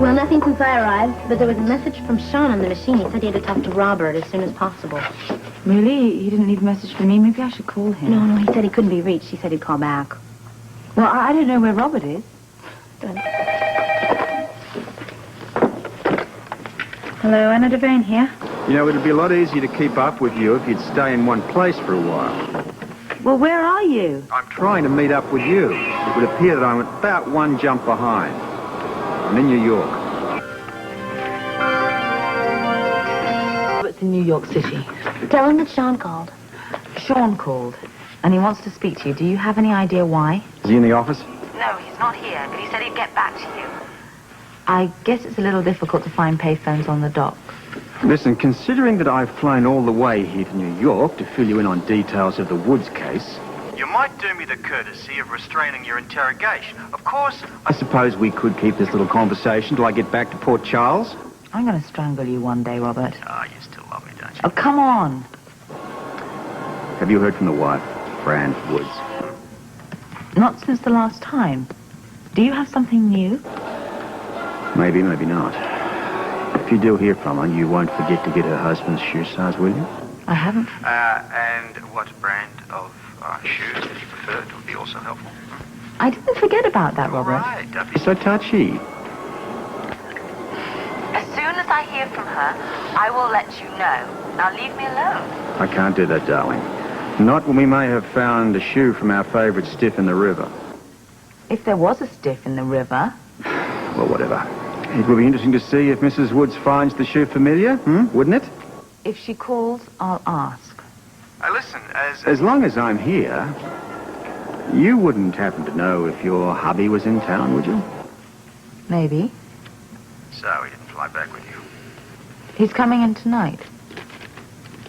Well, nothing since I arrived, but there was a message from Sean on the machine. He said he had to talk to Robert as soon as possible. Really? He didn't leave a message for me? Maybe I should call him. No, he said he couldn't be reached. He said he'd call back. Well, I don't know where Robert is. Good. Hello, Anna Devane here. You know, it'd be a lot easier to keep up with you if you'd stay in one place for a while. Well, where are you? I'm trying to meet up with you. It would appear that I'm about one jump behind. I'm in New York. Robert's in New York City. Tell him that Sean called. Sean called, and he wants to speak to you. Do you have any idea why? Is he in the office? No, he's not here, but he said he'd get back to you. I guess it's a little difficult to find payphones on the dock. Listen, considering that I've flown all the way here to New York to fill you in on details of the Woods case, you might do me the courtesy of restraining your interrogation. Of course, I suppose we could keep this little conversation till I get back to Port Charles. I'm going to strangle you one day, Robert. Ah, you still love me, don't you? Oh, come on. Have you heard from the wife, Fran Woods? Not since the last time. Do you have something new? Maybe, maybe not. If you do hear from her, you won't forget to get her husband's shoe size, will you? I haven't. And what brand of shoes that you preferred would be also helpful. I didn't forget about that, Robert. All right, don't be so touchy. As soon as I hear from her, I will let you know. Now leave me alone. I can't do that, darling. Not when we may have found a shoe from our favorite stiff in the river. If there was a stiff in the river... Well, whatever. It will be interesting to see if Mrs. Woods finds the shoe familiar, wouldn't it? If she calls, I'll ask. Listen, as long as I'm here, you wouldn't happen to know if your hubby was in town, would you? Maybe. So he didn't fly back with you? He's coming in tonight.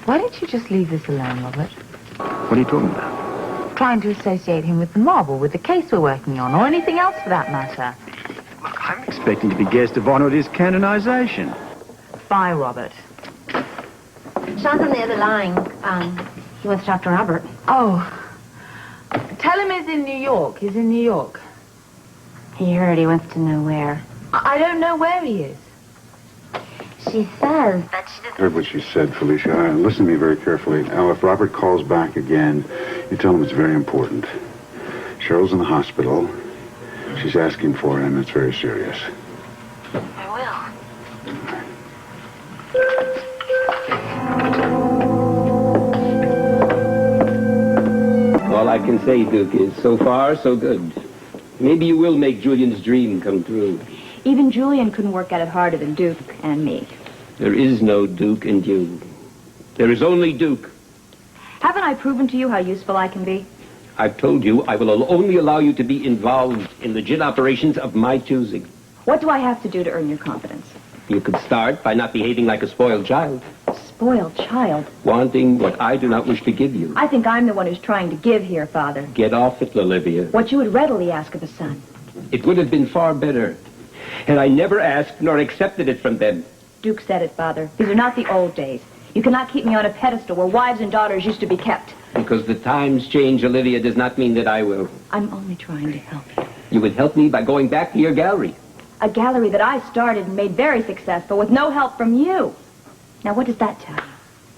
Why don't you just leave this alone, Robert? What are you talking about? Trying to associate him with the mob or with the case we're working on, or anything else for that matter. Look, I'm expecting to be guest of honor at his canonization. Bye, Robert. Sean's on the other line. He wants to talk to Robert. Oh. Tell him he's in New York. He's in New York. He heard. He wants to know where. I don't know where he is. She says that she doesn't... Heard what she said, Felicia. Listen to me very carefully. Now, if Robert calls back again, you tell him it's very important. Cheryl's in the hospital. She's asking for him. It's very serious. I will. All I can say, Duke, is so far, so good. Maybe you will make Julian's dream come true. Even Julian couldn't work at it harder than Duke and me. There is no Duke in you. There is only Duke. Haven't I proven to you how useful I can be? I've told you I will only allow you to be involved in the gin operations of my choosing. What do I have to do to earn your confidence? You could start by not behaving like a spoiled child. Spoiled child? Wanting what I do not wish to give you. I think I'm the one who's trying to give here, Father. Get off it, Olivia. What you would readily ask of a son. It would have been far better had I never asked nor accepted it from them. Duke said it, Father. These are not the old days. You cannot keep me on a pedestal where wives and daughters used to be kept. Because the times change, Olivia, does not mean that I will. I'm only trying to help you. You would help me by going back to your gallery. A gallery that I started and made very successful with no help from you. Now, what does that tell you?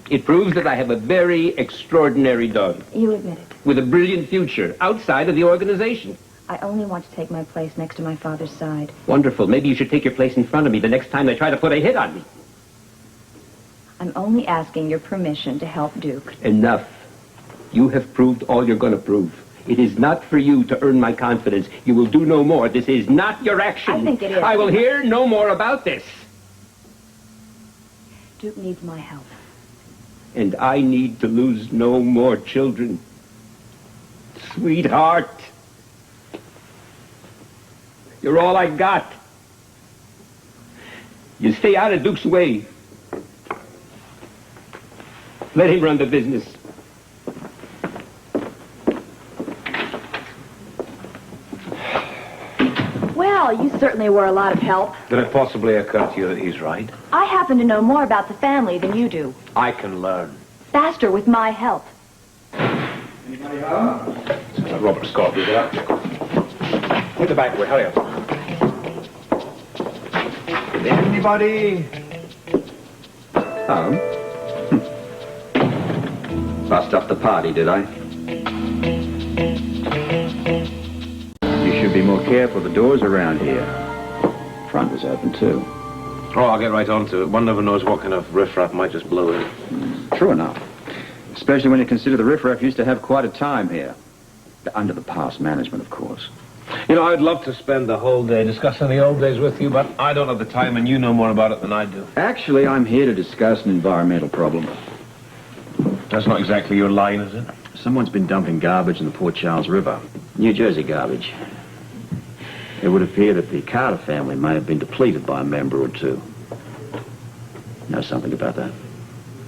It proves that I have a very extraordinary daughter. You admit it. With a brilliant future outside of the organization. I only want to take my place next to my father's side. Wonderful. Maybe you should take your place in front of me the next time they try to put a hit on me. I'm only asking your permission to help Duke. Enough. You have proved all you're going to prove. It is not for you to earn my confidence. You will do no more. This is not your action. I think it is. I will hear no more about this. Duke needs my help. And I need to lose no more children. Sweetheart. You're all I got. You stay out of Duke's way. Let him run the business. Well, you certainly were a lot of help. Did it possibly occur to you that he's right? I happen to know more about the family than you do. I can learn. Faster with my help. Anybody home? Robert Scott, is that? Hit the back way, hurry up. Anybody? Oh? Bust up the party, did I? You should be more careful. The doors around here. Front was open, too. Oh, I'll get right onto it. One never knows what kind of riffraff might just blow in. True enough. Especially when you consider the riffraff used to have quite a time here. Under the past management, of course. You know, I'd love to spend the whole day discussing the old days with you, but I don't have the time, and you know more about it than I do. Actually, I'm here to discuss an environmental problem. That's not exactly your line, is it? Someone's been dumping garbage in the Port Charles River. New Jersey garbage. It would appear that the Carter family may have been depleted by a member or two. Know something about that?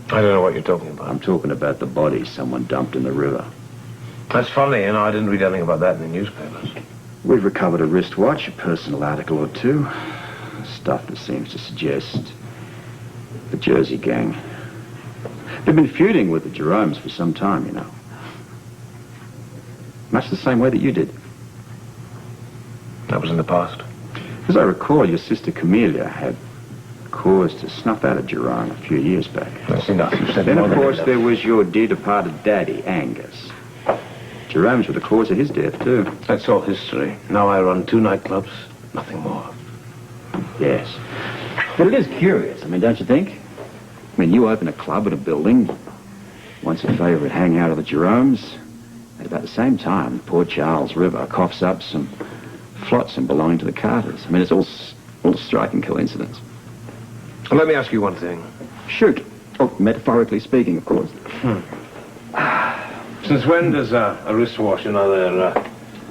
I don't know what you're talking about. I'm talking about the bodies someone dumped in the river. That's funny, you know, I didn't read anything about that in the newspapers. We've recovered a wristwatch, a personal article or two. Stuff that seems to suggest the Jersey gang. They've been feuding with the Jeromes for some time, you know. Much the same way that you did. That was in the past. As I recall, your sister Camellia had cause to snuff out a Jerome a few years back. That's enough. You said Then, more of than course, enough. there was your dear-departed daddy, Angus. Jerome's were the cause of his death, too. That's all history. Now I run 2 nightclubs, nothing more. Yes. But it is curious, I mean, don't you think? I mean, you open a club at a building, once a favourite hangout of the Jeromes, at about the same time, the Port Charles River coughs up some flotsam belonging to the Carters. I mean, it's all a striking coincidence. Well, let me ask you one thing. Shoot. Oh, metaphorically speaking, of course. Since when does a wristwatch and other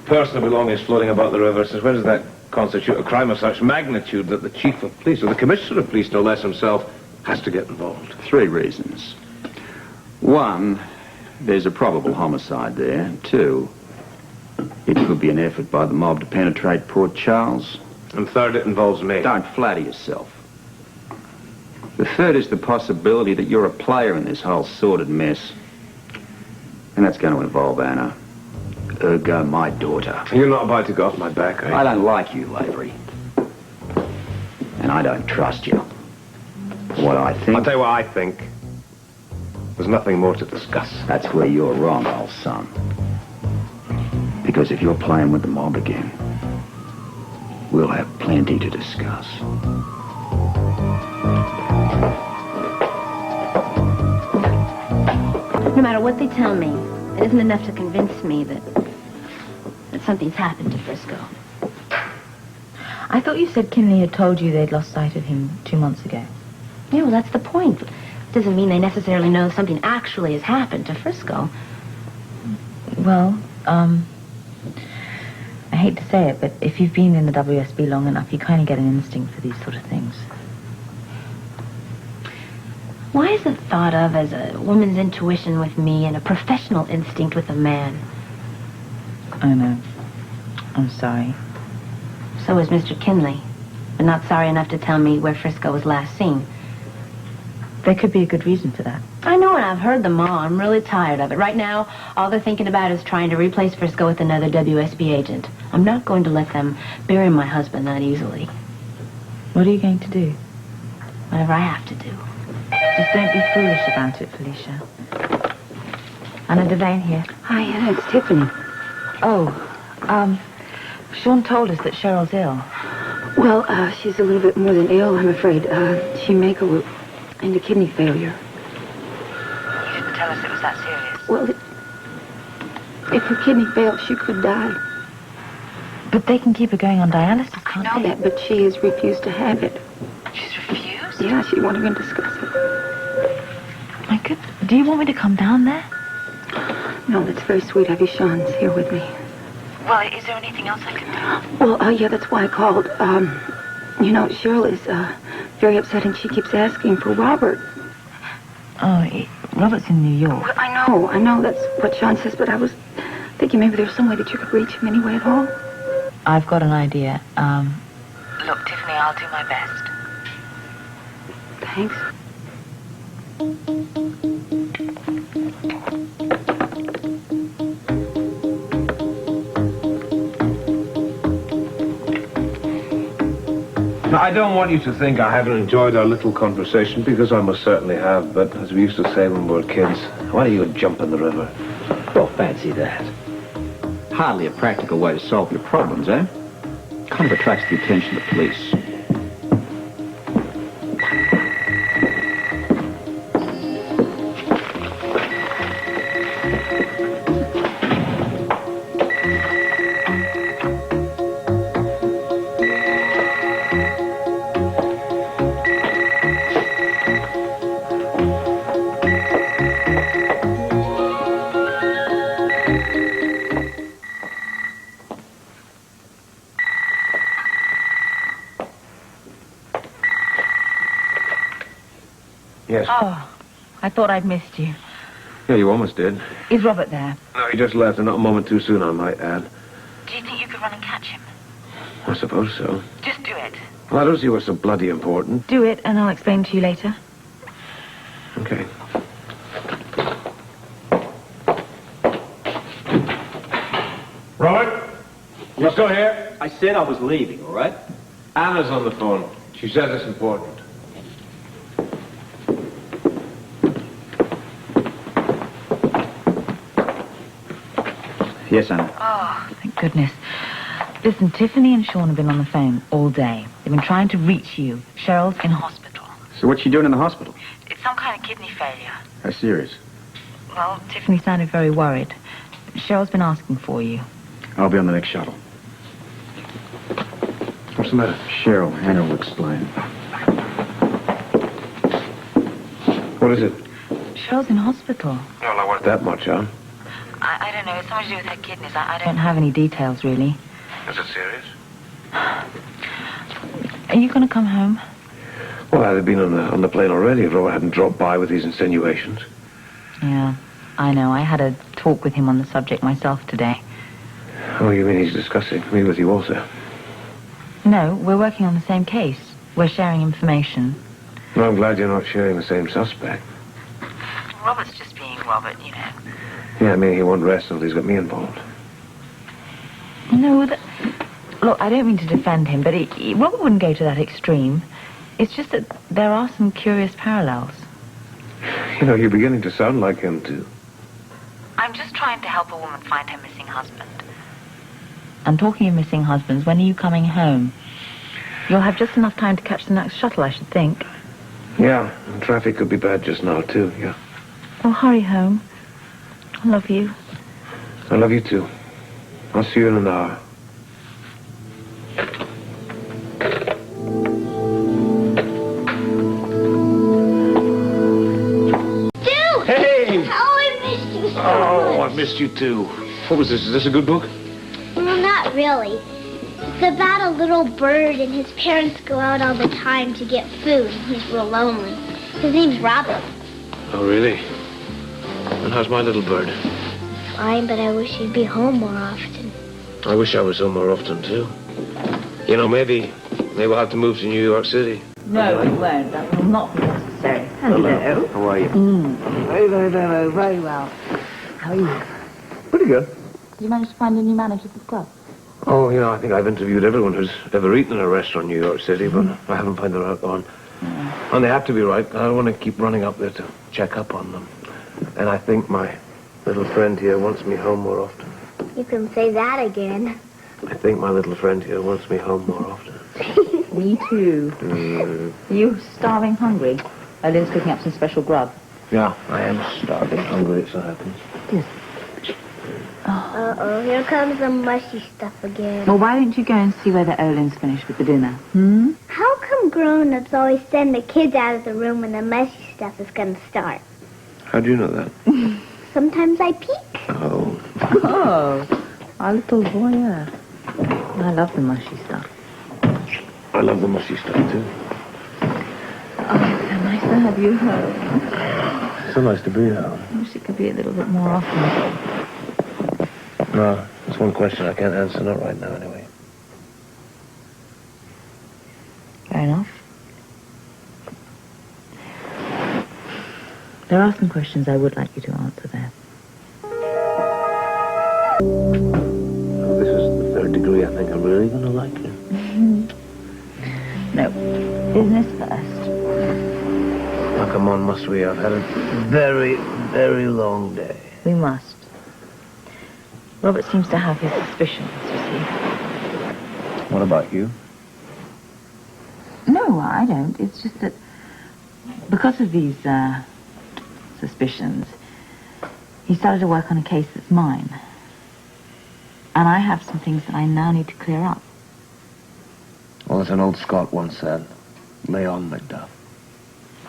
personal belongings floating about the river, since when does that constitute a crime of such magnitude that the chief of police, or the commissioner of police, no less himself, has to get involved? 3 reasons. 1, there's a probable homicide there. 2, it could be an effort by the mob to penetrate Port Charles. And 3rd, it involves me. Don't flatter yourself. The 3rd is the possibility that you're a player in this whole sordid mess. And that's going to involve Anna. Ergo, my daughter. You're not about to go off my back, are you? I don't like you, Lavery. And I don't trust you. What I think... I'll tell you what I think. There's nothing more to discuss. That's where you're wrong, old son. Because if you're playing with the mob again, we'll have plenty to discuss. No matter what they tell me, it isn't enough to convince me that something's happened to Frisco. I thought you said Kinley had told you they'd lost sight of him 2 months ago. Yeah, well, that's the point. It doesn't mean they necessarily know something actually has happened to Frisco. Well, I hate to say it, but if you've been in the WSB long enough, you kind of get an instinct for these sort of things. Why is it thought of as a woman's intuition with me and a professional instinct with a man? I know. I'm sorry. So is Mr. Kinley, but not sorry enough to tell me where Frisco was last seen. There could be a good reason for that. I know, and I've heard them all. I'm really tired of it. Right now, all they're thinking about is trying to replace Frisco with another WSB agent. I'm not going to let them bury my husband that easily. What are you going to do? Whatever I have to do. Just don't be foolish about it, Felicia. Anna Devane here. Hi, Anna, it's Tiffany. Oh, Sean told us that Cheryl's ill. Well, she's a little bit more than ill, I'm afraid. She may go into kidney failure. You didn't tell us it was that serious. Well, if her kidney fails, she could die. But they can keep her going on dialysis, can't I know they? that, but she has refused to have it. She's refused? Yeah, she won't even discuss it. My goodness. Do you want me to come down there? No, that's very sweet of you. Sean's here with me. Well, is there anything else I can do? Well, yeah, that's why I called. You know, Cheryl is very upset, and she keeps asking for Robert. Oh, Robert's in New York. Well, I know, that's what Sean says, but I was thinking maybe there's some way that you could reach him anyway at all. I've got an idea. Look, Tiffany, I'll do my best. Thanks. Now, I don't want you to think I haven't enjoyed our little conversation, because I most certainly have. But as we used to say when we were kids, why don't you jump in the river? Well, fancy that. Hardly a practical way to solve your problems, eh? Kind of attracts the attention of the police. Yes. Oh, I thought I'd missed you. Yeah, you almost did. Is Robert there? No, he just left, and not a moment too soon, I might add. Do you think you could run and catch him? I suppose so. Just do it. Well, I don't see what's so bloody important. Do it, and I'll explain to you later. Okay. Robert? You still here? I said I was leaving, all right? Anna's on the phone. She says it's important. Yes, Anna. Oh, thank goodness. Listen, Tiffany and Sean have been on the phone all day. They've been trying to reach you. Cheryl's in hospital. So what's she doing in the hospital? It's some kind of kidney failure. How serious? Well, Tiffany sounded very worried. Cheryl's been asking for you. I'll be on the next shuttle. What's the matter? Cheryl, Hannah will explain. What is it? Cheryl's in hospital. Well, I want that much, huh? I don't know. It's something to do with her kidneys. I don't have any details, really. Is it serious? Are you going to come home? Well, I'd have been on the plane already if Robert hadn't dropped by with these insinuations. Yeah, I know. I had a talk with him on the subject myself today. Oh, you mean he's discussing me with you also? No, we're working on the same case. We're sharing information. Well, I'm glad you're not sharing the same suspect. Robert's just being Robert, you know. Yeah, I mean, he won't rest until he's got me involved. No, look, I don't mean to defend him, but Robert wouldn't go to that extreme. It's just that there are some curious parallels. You know, you're beginning to sound like him, too. I'm just trying to help a woman find her missing husband. And talking of missing husbands, when are you coming home? You'll have just enough time to catch the next shuttle, I should think. Yeah, and traffic could be bad just now, too, yeah. Well, hurry home. I love you. I love you, too. I'll see you in an hour. Hey! Oh, I missed you so Oh, much. I've missed you, too. What was this? Is this a good book? Well, not really. It's about a little bird, and his parents go out all the time to get food, and he's real lonely. His name's Robert. Oh, really? And how's my little bird? Fine, but I wish he'd be home more often. I wish I was home more often, too. You know, maybe we'll have to move to New York City. No, you won't. That will not be necessary. Hello. How are you? Very, very, very, very well. How are you? Pretty good. Did you manage to find a new manager for the club? Oh, you know, I think I've interviewed everyone who's ever eaten in a restaurant in New York City, but I haven't found the right one. And they have to be right. I don't want to keep running up there to check up on them. And I think my little friend here wants me home more often. You can say that again. I think my little friend here wants me home more often. Me too. Are you starving hungry? Lynn's cooking up some special grub. Yeah, I am starving hungry, it so happens. Uh-oh, here comes the mushy stuff again. Well, why don't you go and see whether Olin's finished with the dinner? How come grown-ups always send the kids out of the room when the mushy stuff is going to start? How do you know that? Sometimes I peek. Oh. Oh, our little voyeur. I love the mushy stuff. I love the mushy stuff, too. Oh, it's so nice to have you home. So nice to be here. I wish it could be a little bit more often. No, it's one question I can't answer, not right now, anyway. Fair enough. There are some questions I would like you to answer there. This is the third degree I think I'm really going to like you. No, business first. Now, come on, must we? I've had a very, very long day. We must. Robert seems to have his suspicions, you see. What about you? No, I don't. It's just that because of these suspicions, he started to work on a case that's mine. And I have some things that I now need to clear up. Well, as an old Scot once said, lay on, Macduff.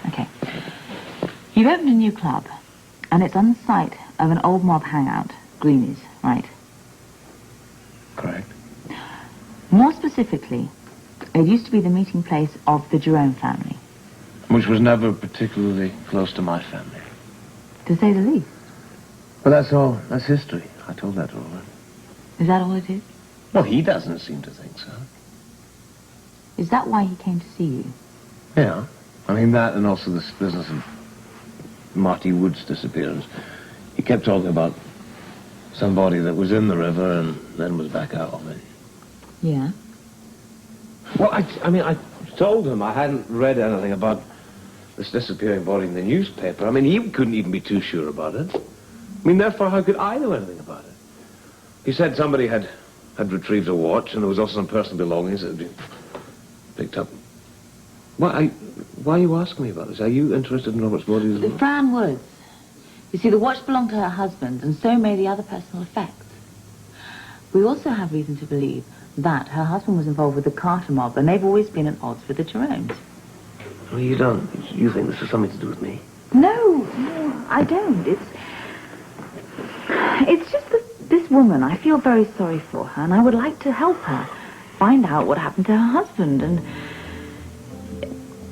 Okay. You've opened a new club, and it's on the site of an old mob hangout, Greenies, right? Correct. More specifically, it used to be the meeting place of the Jerome family. Which was never particularly close to my family. To say the least. But that's all. That's history. I told that to Robert. Is that all it is? Well, he doesn't seem to think so. Is that why he came to see you? Yeah. I mean, that and also this business of Marty Wood's disappearance. He kept talking about somebody that was in the river and then was back out of it. Yeah. Well, I told him I hadn't read anything about this disappearing body in the newspaper. I mean, he couldn't even be too sure about it. I mean, therefore, how could I know anything about it? He said somebody had retrieved a watch, and there was also some personal belongings that had been picked up. Why are you asking me about this? Are you interested in Robert's body as well? The Fran Woods. You see, the watch belonged to her husband, and so may the other personal effects. We also have reason to believe that her husband was involved with the Carter mob, and they've always been at odds with the Jeromes. Well, you don't. You think this has something to do with me? No, I don't. It's just that this woman, I feel very sorry for her, and I would like to help her find out what happened to her husband. And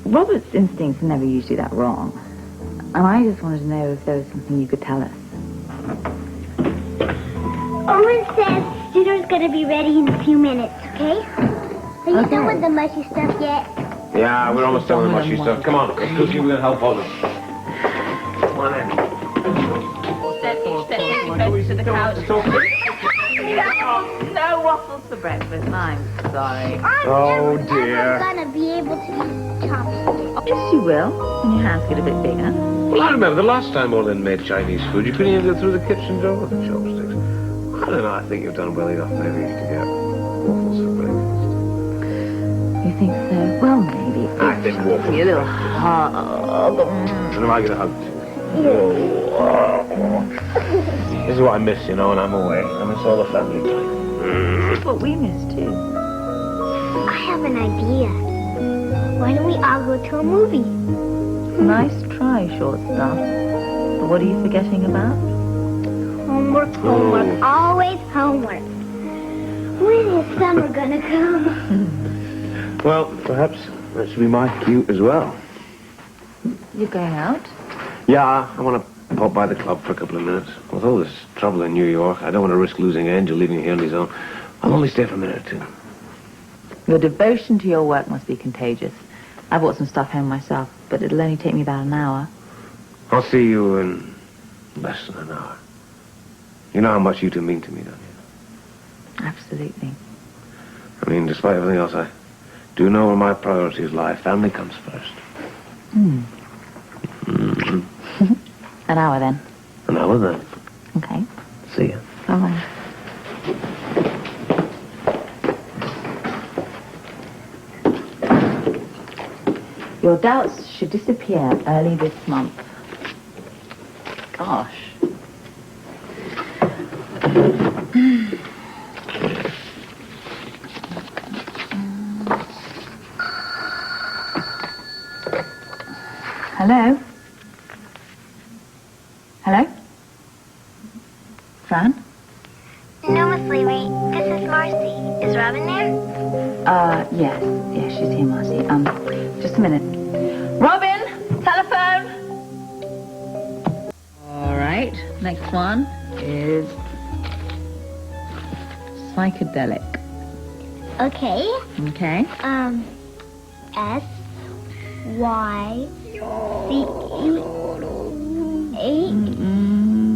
Robert's instincts are never usually that wrong. And I just wanted to know if there was something you could tell us. Owen says dinner's gonna be ready in a few minutes, okay? Are you done with the mushy stuff yet? Yeah, we're almost done with the mushy stuff. Come on, Cookie, we're gonna help all this. Come on in. To the couch. No waffles for breakfast. I'm sorry. Oh, dear. I'm never gonna be able to eat chopsticks. Yes, you will, when your hands get a bit bigger. Well, I remember the last time Olin made Chinese food, you couldn't even go through the kitchen door with the chopsticks. I don't know, I think you've done well enough maybe to get waffles for breakfast. You think so? Well, maybe. I think waffles. A little hard. And am I going to hug too? This is what I miss, you know, when I'm away. I miss all the family time. This is what we miss, too. I have an idea. Why don't we all go to a movie? Nice try, short stuff. But what are you forgetting about? Homework, always homework. When is summer gonna come? Well, perhaps that should be my cue as well. You're going out? Yeah, I want to pop by the club for a couple of minutes. With all this trouble in New York, I don't want to risk losing Angel, leaving him here on his own. I'll only stay for a minute or two. Your devotion to your work must be contagious. I bought some stuff home myself, but it'll only take me about an hour. I'll see you in less than an hour. You know how much you two mean to me, don't you? Absolutely. I mean, despite everything else, I do know where my priorities lie. Family comes first. An hour, then. An hour, then. Okay. See ya. Bye-bye. Your doubts should disappear early this month. Gosh. Hello? Hello? Fran? No, Miss Lavery. This is Marcy. Is Robin there? Yes. Yes, she's here, Marcy. Just a minute. Robin! Telephone! All right. Next one is psychedelic. Okay. Okay. S-Y-C-E-A.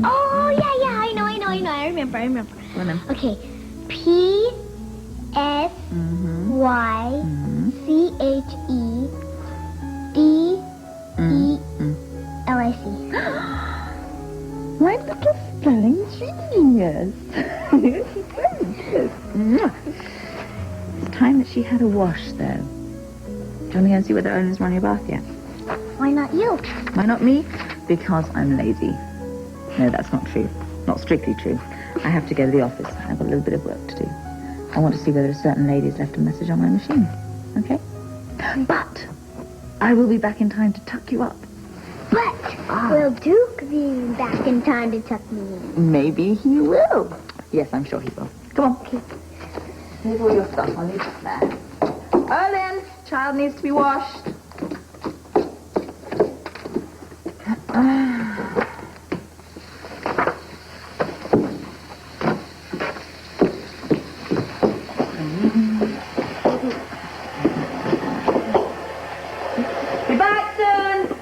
Oh, yeah, I know. I remember. Go on then. Okay. P-S-Y-C-E-A. My little spelling genius. She's gorgeous. It's time that she had a wash, though. Do you want to go and see whether Owen's run your bath yet? Why not you? Why not me? Because I'm lazy. No, that's not true. Not strictly true. I have to go to the office. I've got a little bit of work to do. I want to see whether a certain lady's left a message on my machine. Okay? But I will be back in time to tuck you up. But will Duke be back in time to tuck me in? Maybe he will. Yes, I'm sure he will. Come on. Okay. Here's all your stuff. I'll leave that there. Erlyn, child needs to be washed. Be back soon.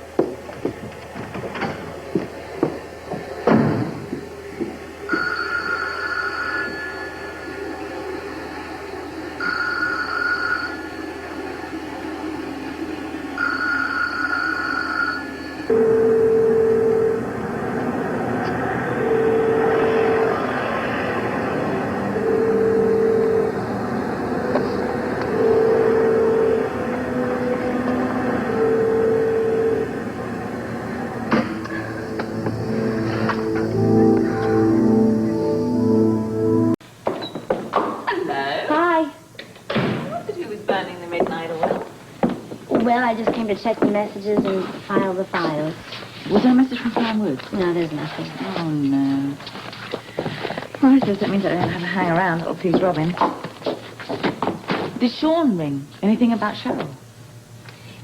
Well, I just came to check the messages and file the files. Was there a message from Flying Woods? No, there's nothing. Oh, no. Well, I suppose that means I don't have to hang around. That'll please Robin. Did Sean ring? Anything about Cheryl?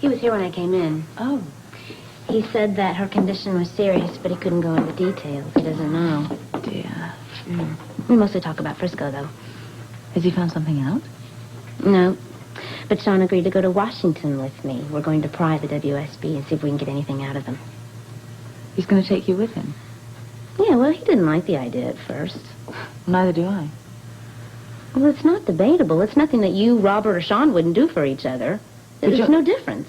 He was here when I came in. Oh. He said that her condition was serious, but he couldn't go into details. He doesn't know. Dear. We mostly talk about Frisco, though. Has he found something out? No. But Sean agreed to go to Washington with me. We're going to pry the WSB and see if we can get anything out of them. He's going to take you with him? Yeah, well, he didn't like the idea at first. Neither do I. Well, it's not debatable. It's nothing that you, Robert, or Sean wouldn't do for each other. There's no difference.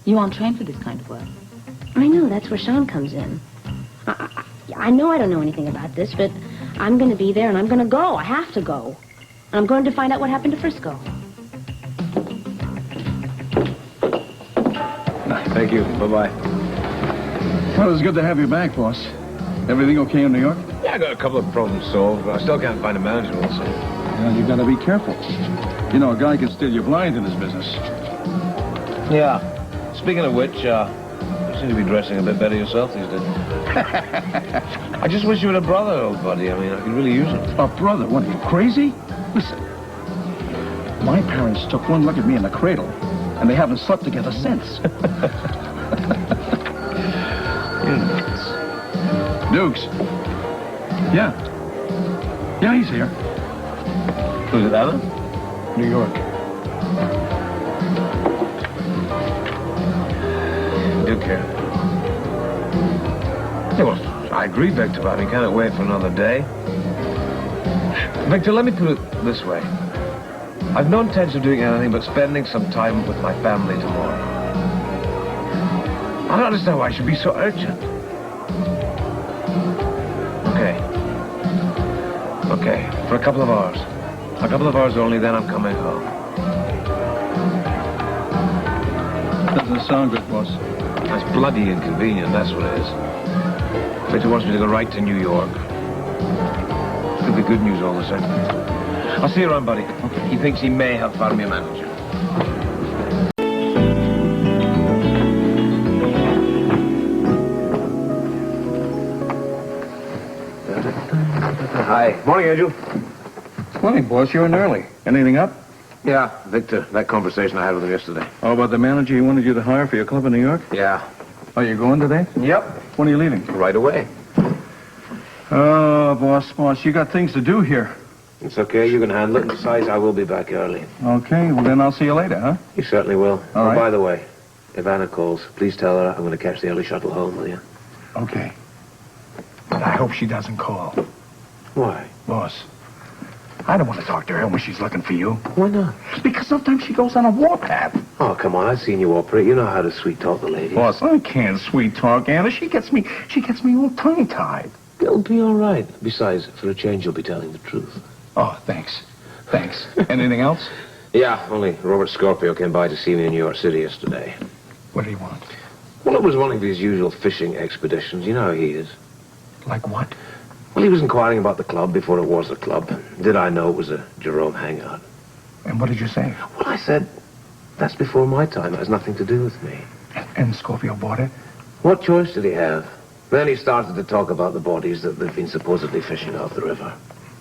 You aren't trained for this kind of work. I know. That's where Sean comes in. I know I don't know anything about this, but I'm going to be there, and I'm going to go. I have to go. I'm going to find out what happened to Frisco. Thank you. Bye-bye. Well, it's good to have you back, boss. Everything okay in New York? Yeah, I got a couple of problems solved, but I still can't find a manager also. Well, you gotta be careful. You know, a guy can steal you blind in this business. Yeah. Speaking of which, you seem to be dressing a bit better yourself these days. I just wish you had a brother, old buddy. I mean, I could really use him. A brother? What, are you crazy? Listen, my parents took one look at me in the cradle, and they haven't slept together since. You're nuts. Dukes. Yeah. Yeah, he's here. Who's it, Alan? New York. Duke here. Yeah, well, I agree, Victor, but I can't wait for another day. Victor, let me put it this way. I've no intention of doing anything but spending some time with my family tomorrow. I don't understand why it should be so urgent. Okay, for a couple of hours. A couple of hours only, then I'm coming home. Doesn't sound good, boss. That's bloody inconvenient, that's what it is. Victor wants me to go right to New York. Could be good news all the same. I'll see you around, buddy. Okay. He thinks he may have found me a manager. Hi. Morning, Angel. Morning, boss. You're in early. Anything up? Yeah, Victor. That conversation I had with him yesterday. Oh, about the manager he wanted you to hire for your club in New York? Yeah. Are you going today? Yep. When are you leaving? Right away. Oh, boss, you got things to do here. It's okay. You can handle it. Besides, I will be back early. Okay, well, then I'll see you later, huh? You certainly will. All right. By the way, if Anna calls, please tell her I'm going to catch the early shuttle home, will you? Okay. But I hope she doesn't call. Why? Boss, I don't want to talk to her when she's looking for you. Why not? Because sometimes she goes on a warpath. Oh, come on. I've seen you operate. You know how to sweet-talk the lady. Boss, I can't sweet-talk Anna. She gets me all tongue-tied. It'll be all right. Besides, for a change, you'll be telling the truth. Oh, thanks. Thanks. Anything else? Yeah, only Robert Scorpio came by to see me in New York City yesterday. What do you want? Well, it was one of his usual fishing expeditions. You know how he is. Like what? Well, he was inquiring about the club before it was a club. Did I know it was a Jerome hangout? And what did you say? Well, I said, that's before my time. It has nothing to do with me. And Scorpio bought it? What choice did he have? Then he started to talk about the bodies that they've been supposedly fishing out the river.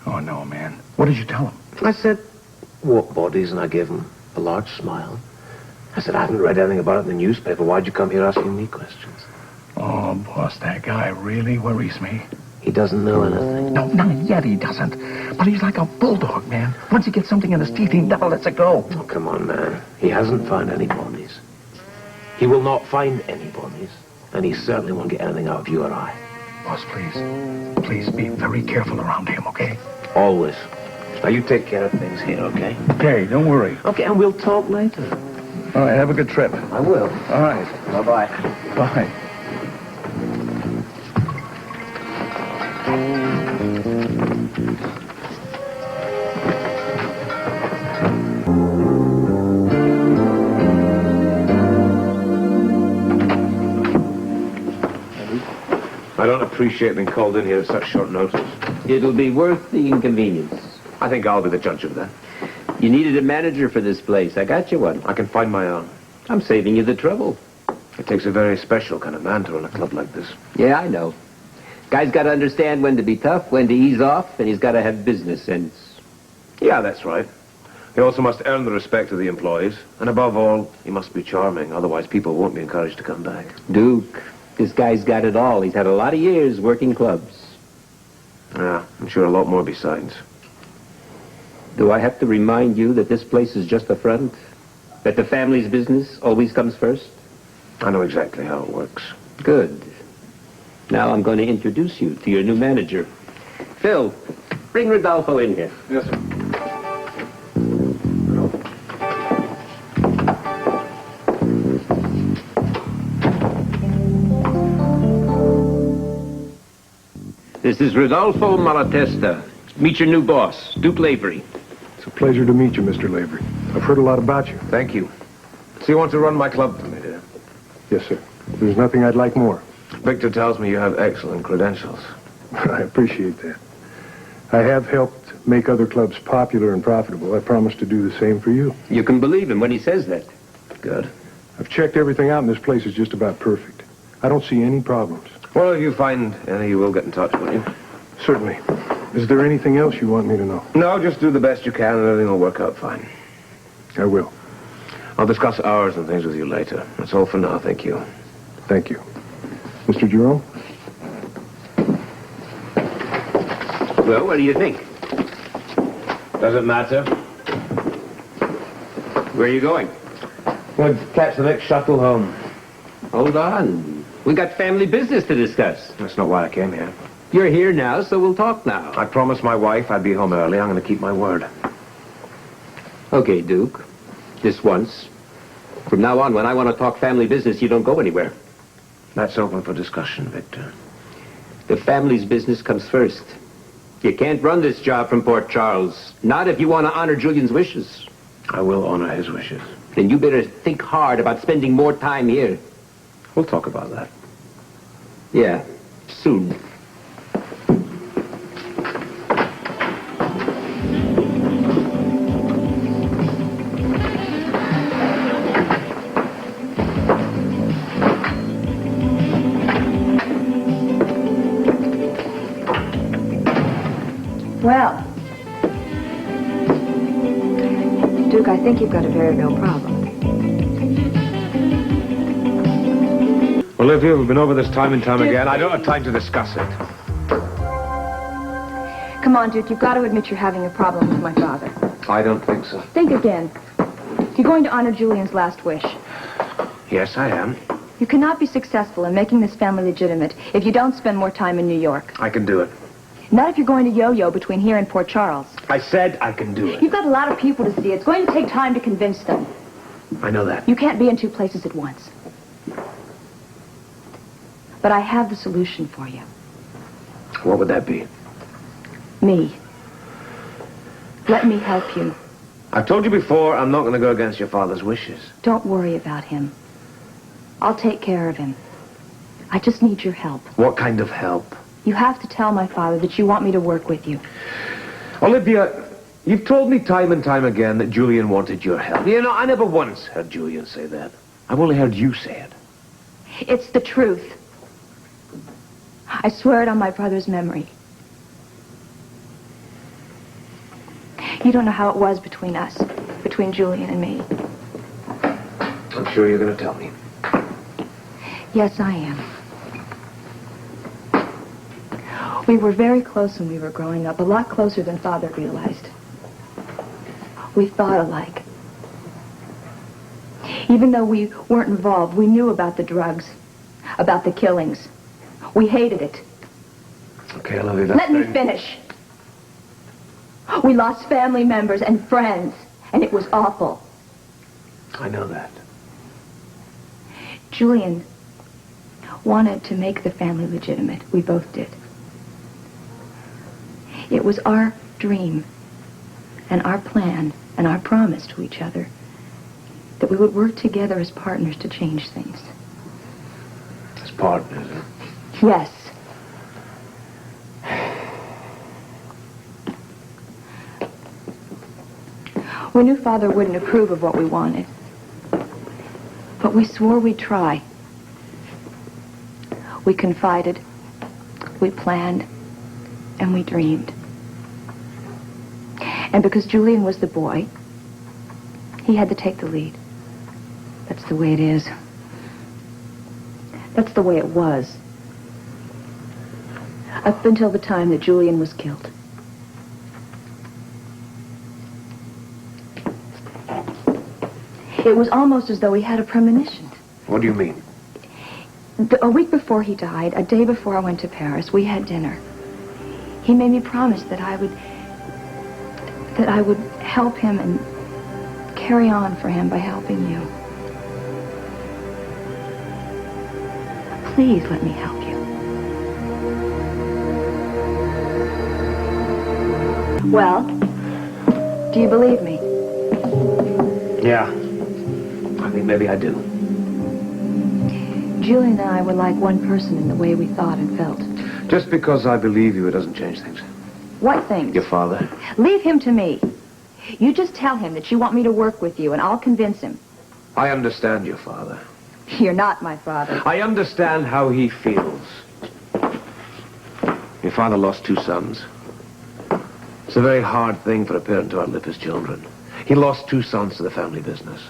Oh, no, man. What did you tell him? I said, what bodies? And I gave him a large smile. I said, I haven't read anything about it in the newspaper. Why'd you come here asking me questions? Oh, boss, that guy really worries me. He doesn't know anything. No, not yet he doesn't. But he's like a bulldog, man. Once he gets something in his teeth, he never lets it go. Oh, come on, man. He hasn't found any bodies. He will not find any bodies. And he certainly won't get anything out of you or I. Boss, please. Please be very careful around him, okay? Always. Now, you take care of things here, okay? Okay, don't worry. Okay, and we'll talk later. All right, have a good trip. I will. All right. Bye-bye. Bye. I don't appreciate being called in here at such short notice. It'll be worth the inconvenience. I think I'll be the judge of that. You needed a manager for this place. I got you one. I can find my own. I'm saving you the trouble. It takes a very special kind of man to run a club like this. Yeah, I know. Guy's got to understand when to be tough, when to ease off, and he's got to have business sense. Yeah, that's right. He also must earn the respect of the employees. And above all, he must be charming. Otherwise, people won't be encouraged to come back. Duke, this guy's got it all. He's had a lot of years working clubs. Yeah, I'm sure a lot more besides. Do I have to remind you that this place is just a front? That the family's business always comes first? I know exactly how it works. Good. Now I'm going to introduce you to your new manager. Phil, bring Rodolfo in here. Yes, sir. This is Rodolfo Malatesta. Meet your new boss, Duke Lavery. It's a pleasure to meet you, Mr. Lavery. I've heard a lot about you. Thank you. So you want to run my club for me, dear? Yes, sir. There's nothing I'd like more. Victor tells me you have excellent credentials. I appreciate that. I have helped make other clubs popular and profitable. I promise to do the same for you. You can believe him when he says that. Good. I've checked everything out, and this place is just about perfect. I don't see any problems. Well, if you find any, you will get in touch, will you? Certainly. Is there anything else you want me to know? No, just do the best you can, and everything will work out fine. I will. I'll discuss hours and things with you later. That's all for now, thank you. Thank you. Mr. Jerome? Well, what do you think? Does it matter? Where are you going? We'll catch the next shuttle home. Hold on. We got family business to discuss. That's not why I came here. You're here now, so we'll talk now. I promised my wife I'd be home early. I'm going to keep my word. Okay, Duke. This once. From now on, when I want to talk family business, you don't go anywhere. That's open for discussion, Victor. The family's business comes first. You can't run this job from Port Charles. Not if you want to honor Julian's wishes. I will honor his wishes. Then you better think hard about spending more time here. We'll talk about that. Yeah, soon. Well, Duke, I think you've got a very real problem. Olivia, we've been over this time and time again. I don't have time to discuss it. Come on, Duke, you've got to admit you're having a problem with my father. I don't think so. Think again. You're going to honor Julian's last wish. Yes, I am. You cannot be successful in making this family legitimate if you don't spend more time in New York. I can do it. Not if you're going to yo-yo between here and Port Charles. I said I can do it. You've got a lot of people to see. It's going to take time to convince them. I know that. You can't be in two places at once. But I have the solution for you. What would that be? Me. Let me help you. I've told you before, I'm not going to go against your father's wishes. Don't worry about him. I'll take care of him. I just need your help. What kind of help? You have to tell my father that you want me to work with you. Olivia, you've told me time and time again that Julian wanted your help. You know, I never once heard Julian say that. I've only heard you say it. It's the truth. I swear it on my brother's memory. You don't know how it was between us, between Julian and me. I'm sure you're going to tell me. Yes, I am. We were very close when we were growing up, a lot closer than Father realized. We thought alike. Even though we weren't involved, we knew about the drugs, about the killings. We hated it. Okay, Olivia, Let me finish. We lost family members and friends, and it was awful. I know that. Julian wanted to make the family legitimate. We both did. It was our dream and our plan and our promise to each other that we would work together as partners to change things. As partners, huh? Yes. We knew Father wouldn't approve of what we wanted, but we swore we'd try. We confided, we planned, and we dreamed. And because Julian was the boy, he had to take the lead. That's the way it is. That's the way it was. Up until the time that Julian was killed. It was almost as though he had a premonition. What do you mean? A week before he died, a day before I went to Paris, we had dinner. He made me promise that I would help him and carry on for him by helping you. Please let me help you. Well, do you believe me? Yeah. I think maybe I do. Julian and I were like one person in the way we thought and felt. Just because I believe you, it doesn't change things. What things? Your father. Leave him to me. You just tell him that you want me to work with you, and I'll convince him. I understand your father. You're not my father. I understand how he feels. Your father lost 2 sons. It's a very hard thing for a parent to outlive his children. He lost 2 sons to the family business.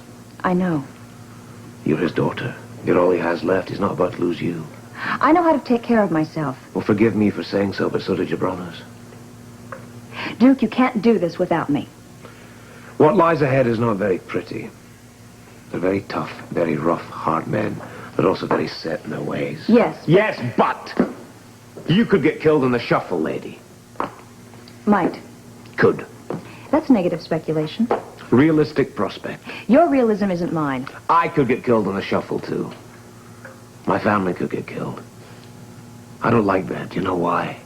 I know. You're his daughter. You're all he has left. He's not about to lose you. I know how to take care of myself. Well, forgive me for saying so, but so did your brothers. Duke, you can't do this without me. What lies ahead is not very pretty. They're very tough, very rough, hard men, but also very set in their ways. Yes. Yes, but you could get killed in the shuffle, lady. Might. Could. That's negative speculation. Realistic prospect. Your realism isn't mine. I could get killed in the shuffle, too. My family could get killed. I don't like that. You know why?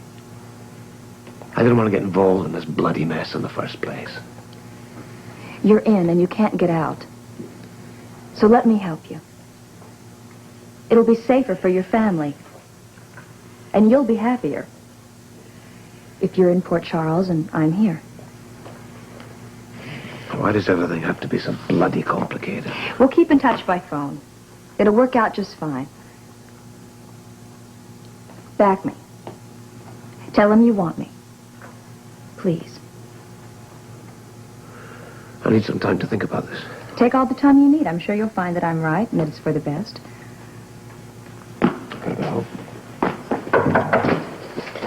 I didn't want to get involved in this bloody mess in the first place. You're in and you can't get out. So let me help you. It'll be safer for your family. And you'll be happier. If you're in Port Charles and I'm here. Why does everything have to be so bloody complicated? We'll keep in touch by phone. It'll work out just fine. Back me. Tell him you want me. Please. I need some time to think about this. Take all the time you need. I'm sure you'll find that I'm right and that it's for the best. Gotta go.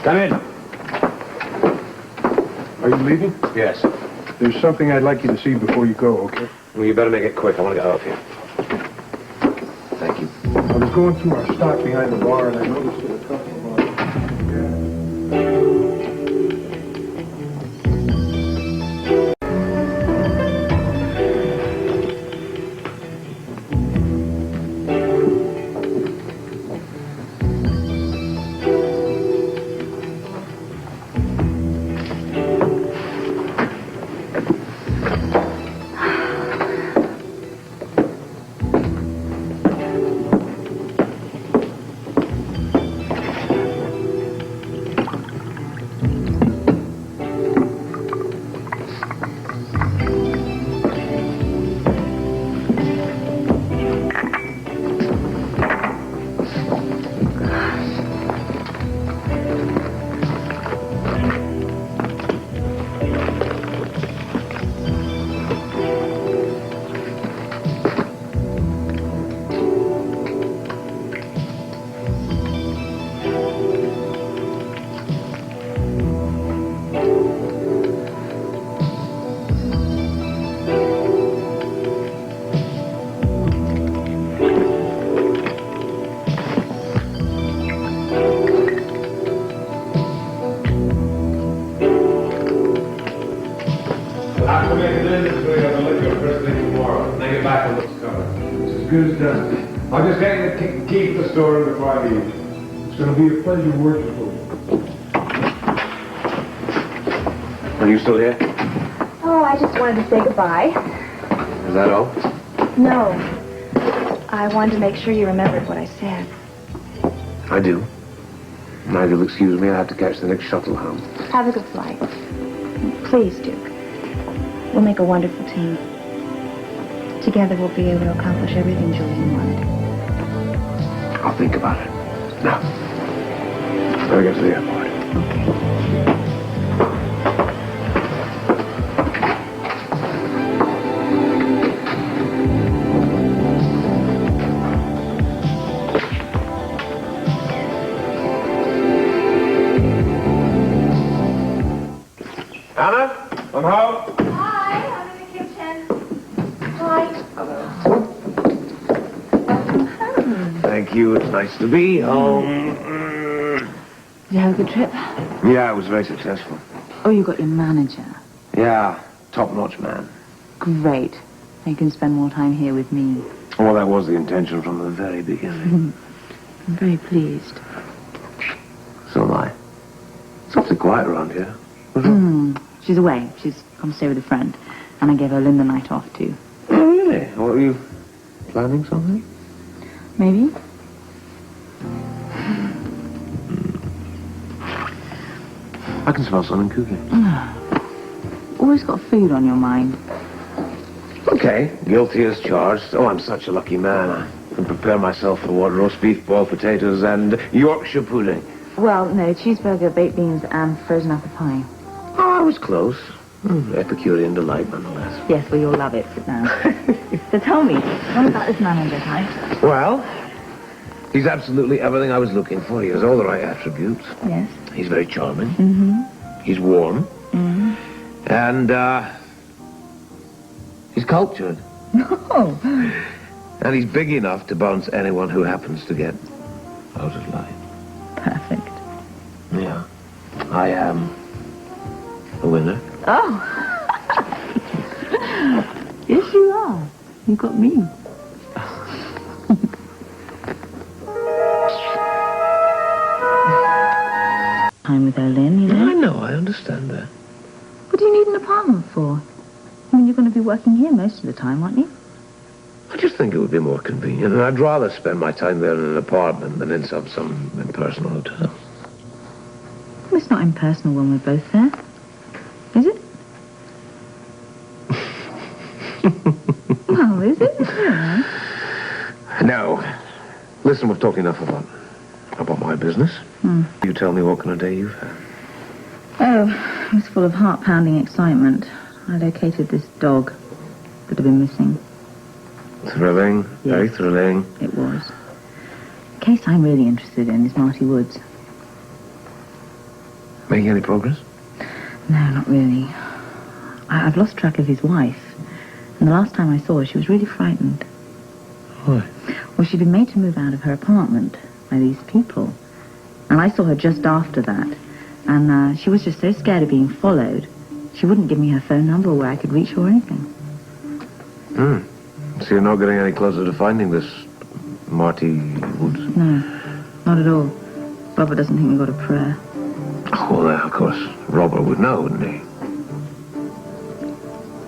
Come in. Are you leaving? Yes. There's something I'd like you to see before you go, okay? Well, you better make it quick. I want to get out of here. Thank you. I was going through our stock behind the bar, and I noticed that a couple of apple looks covered. It's as good as done. I'm just getting the key for the store before I leave. It's going to be a pleasure working for you. Are you still here? Oh, I just wanted to say goodbye. Is that all? No. I wanted to make sure you remembered what I said. I do. Now, if you'll excuse me, I have to catch the next shuttle home. Have a good flight. Please, Duke. We'll make a wonderful team. Together we'll be able to accomplish everything Julian wanted. I'll think about it. Now, I'll get to the airport. Okay. Anna, I'm home. Hi, I'm in the kitchen. Hi. Thank you. It's nice to be home. Did you have a good trip? Yeah, it was very successful. Oh, you got your manager. Yeah, top-notch man. Great. You can spend more time here with me. Well, that was the intention from the very beginning. I'm very pleased. So am I. It's awfully quiet around here. She's away. She's come to stay with a friend. And I gave her Linda night off, too. Oh, really? What, are you planning something? Maybe? I can smell something cooking. Always got food on your mind. Okay, guilty as charged. Oh, I'm such a lucky man. I can prepare myself for what? Roast beef, boiled potatoes, and Yorkshire pudding. Well, no, cheeseburger, baked beans, and frozen apple pie. Oh, I was close. Epicurean delight, nonetheless. Yes, well, you'll love it. Sit down. So tell me, what about this manager type? Well, he's absolutely everything I was looking for. He has all the right attributes. Yes. He's very charming. Mm-hmm. He's warm. Mm-hmm. And, he's cultured. Oh. And he's big enough to bounce anyone who happens to get out of line. Perfect. Yeah. I am a winner. Oh. Yes, you are. You got me. Time with Olin, you know? I know, I understand that. What do you need an apartment for? I mean, you're going to be working here most of the time, aren't you? I just think it would be more convenient, and I'd rather spend my time there in an apartment than in some impersonal hotel. Well, it's not impersonal when we're both there. Is it? Well, is it? Yeah. No. Listen, we've talked enough about my business. You tell me what kind of day you've had. Oh, it was full of heart-pounding excitement. I located this dog that had been missing. Thrilling, very thrilling. It was. The case I'm really interested in is Marty Woods. Making any progress? No, not really. I've lost track of his wife. And the last time I saw her, she was really frightened. Why? Well, she'd been made to move out of her apartment by these people. And I saw her just after that. And she was just so scared of being followed, she wouldn't give me her phone number or where I could reach her or anything. So you're not getting any closer to finding this Marty Woods? No, not at all. Robert doesn't think we got a prayer. Oh, well, of course, Robert would know, wouldn't he?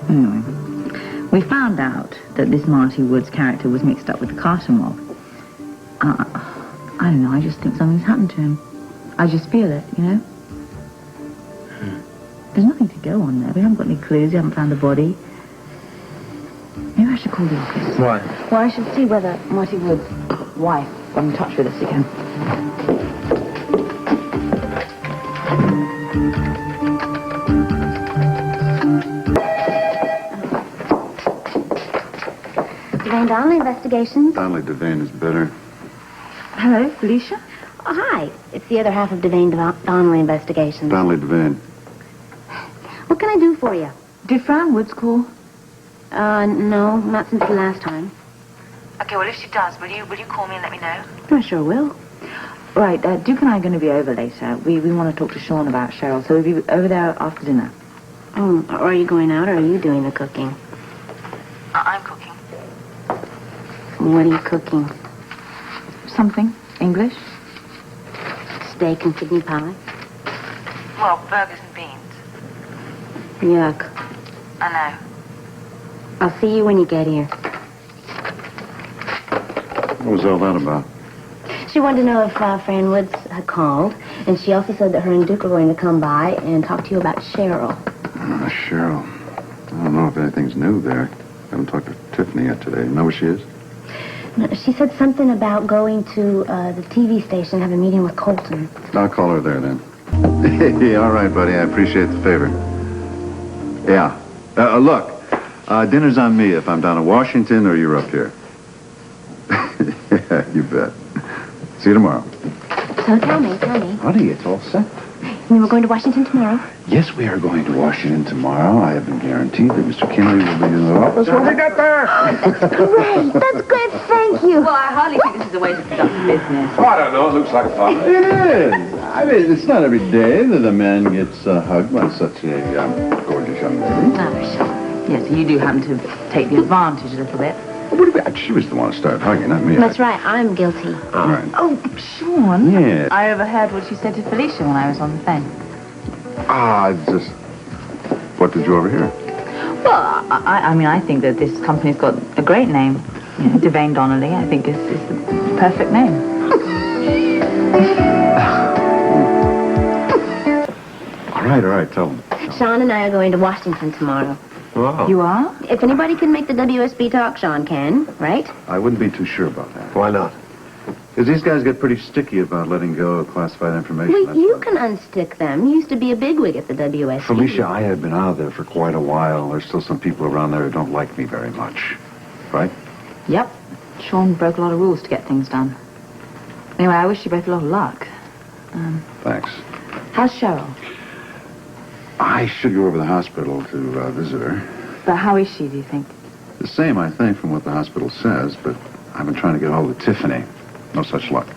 Anyway, we found out that this Marty Woods character was mixed up with the Carter mob. I don't know, I just think something's happened to him. I just feel it, you know? There's nothing to go on there. We haven't got any clues. We haven't found a body. Maybe I should call the office. Why? Well, I should see whether Marty Wood's wife got in touch with us again. Devane Donnelly Investigations. Donnelly Devane is better. Hello, Felicia. Oh, hi. It's the other half of Devane Donnelly Investigations. Donnelly Devane. What can I do for you? Did Fran Woods call? No, not since the last time. Okay, well, if she does, will you call me and let me know? I sure will. Right, Duke and I are going to be over later. We want to talk to Sean about Cheryl, so we'll be over there after dinner. Oh, are you going out or are you doing the cooking? I'm cooking. What are you cooking? Something. English? Steak and kidney pie? Well, burgers and beans. Yuck. I know. I'll see you when you get here. What was all that about? She wanted to know if Fran Woods had called, and she also said that her and Duke were going to come by and talk to you about Cheryl. Cheryl. I don't know if anything's new there. I haven't talked to Tiffany yet today. You know where she is? No, she said something about going to the TV station and have a meeting with Colton. I'll call her there then. Hey, all right, buddy. I appreciate the favor. Yeah. Look, dinner's on me if I'm down in Washington or you're up here. Yeah, you bet. See you tomorrow. So tell me. Honey, it's all set. You were going to Washington tomorrow? Yes, we are going to Washington tomorrow. I have been guaranteed that Mr. Kinley will be in the office when we get there. That's great. Thank you. Well, I hardly think this is a way to conduct business. Oh, I don't know. It looks like fun. It is. I mean, it's not every day that a man gets hugged by such a gorgeous young lady. Oh, sure. Yes, you do happen to take the advantage a little bit. She was the one who started hugging, not me. That's right. I'm guilty. All right. Oh, Sean. Yeah. I overheard what you said to Felicia when I was on the phone. Just... What did you overhear? Well, I mean, I think that this company's got a great name. You know, Devane Donnelly, I think, is the perfect name. All right, tell them. Sean and I are going to Washington tomorrow. Wow. You are? If anybody can make the WSB talk, Sean can, right? I wouldn't be too sure about that. Why not? Because these guys get pretty sticky about letting go of classified information. Well, you can unstick them. You used to be a bigwig at the WSB. Felicia, I have been out of there for quite a while. There's still some people around there who don't like me very much. Right? Yep. Sean broke a lot of rules to get things done. Anyway, I wish you both a lot of luck. Thanks. How's Cheryl? I should go over to the hospital to visit her. But how is she, do you think? The same, I think, from what the hospital says, but I've been trying to get hold of Tiffany. No such luck.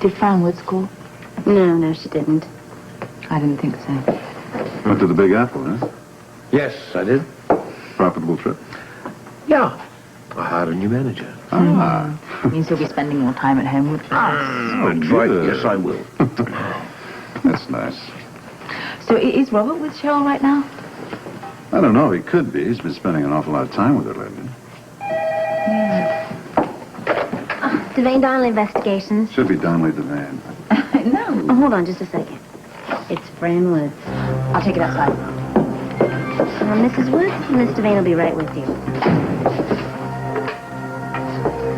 Did Fran Woods call? No, she didn't. I didn't think so. Went to the Big Apple, huh? Yes, I did. Profitable trip? Yeah. I hired a new manager. Means he'll be spending more time at home with us. That's right. Yes, I will. That's nice. So is Robert with Cheryl right now? I don't know. He could be. He's been spending an awful lot of time with her lately. Devane Donnelly Investigations. Should be Donnelly Devane. No. Oh, hold on just a second. It's Fran Woods. I'll take it outside. Mrs. Woods, Miss Devane will be right with you.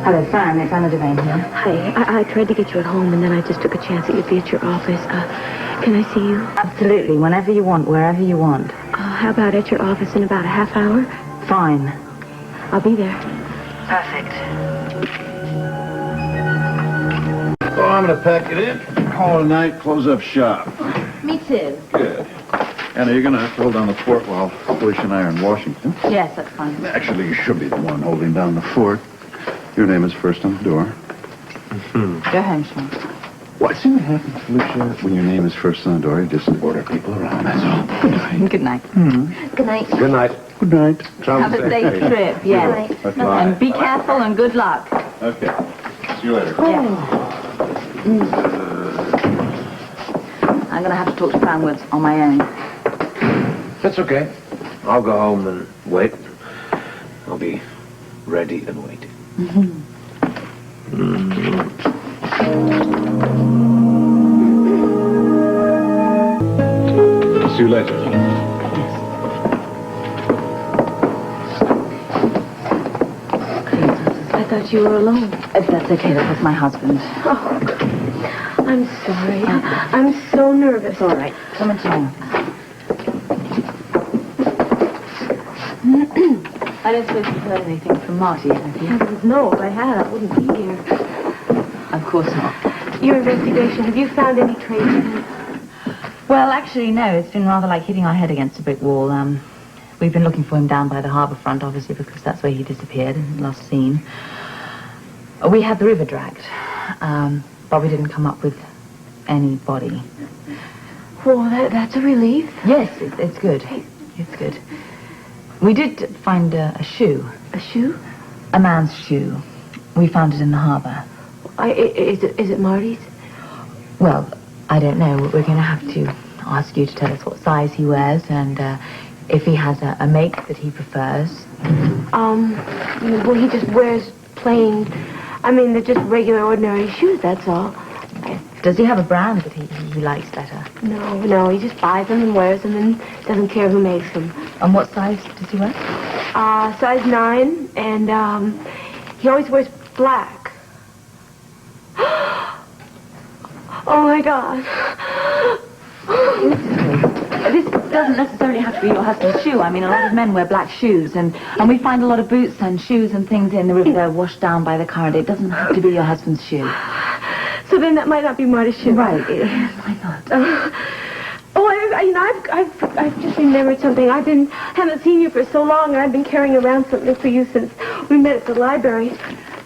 Hello, Fran. It's Anna Devane here. Hi. I tried to get you at home, and then I just took a chance that you'd be at your office. Can I see you? Absolutely. Whenever you want, wherever you want. How about at your office in about a half hour? Fine. I'll be there. Perfect. Oh, I'm going to pack it in. Call it a night, close up shop. Me too. Good. Anna, you're going to have to hold down the fort while Felicia and I are in Washington. Yes, that's fine. Actually, you should be the one holding down the fort. Your name is first on the door. Go home, Sean. What? See what happens, Felicia, when your name is first on the door? You just order people around, that's all. Good night. Good night. Good night. Good night. Good night. Have a safe trip, yes. And be careful and good luck. Okay. See you later. I'm going to have to talk to Fran Woods on my own. That's okay. I'll go home and wait. I'll be ready and waiting. See you later. I thought you were alone. If that's okay, that was my husband. Oh, I'm sorry. I'm so nervous. All right. Come into me. I don't suppose you've heard anything from Marty, have you? No, if I had, I wouldn't be here. Of course not. Your investigation, have you found any trace of him? Well, actually, no. It's been rather like hitting our head against a brick wall. We've been looking for him down by the harbour front, obviously, because that's where he disappeared and last seen. We had the river dragged, but we didn't come up with any body. Well, that's a relief. Yes, it's good. It's good. We did find a shoe. A shoe? A man's shoe. We found it in the harbour. Is it Marty's? Well, I don't know. We're going to have to ask you to tell us what size he wears and if he has a make that he prefers. Well, he just wears plain, they're just regular, ordinary shoes, that's all. Does he have a brand that he likes better? No, he just buys them and wears them and doesn't care who makes them. And what size does he wear? Size 9, and he always wears black. Oh, my God. This doesn't necessarily have to be your husband's shoe. A lot of men wear black shoes, and we find a lot of boots and shoes and things in the river that are washed down by the current. It doesn't have to be your husband's shoe. So then that might not be Marty's shoe. Right. I thought. I've just remembered something. Haven't seen you for so long, and I've been carrying around something for you since we met at the library.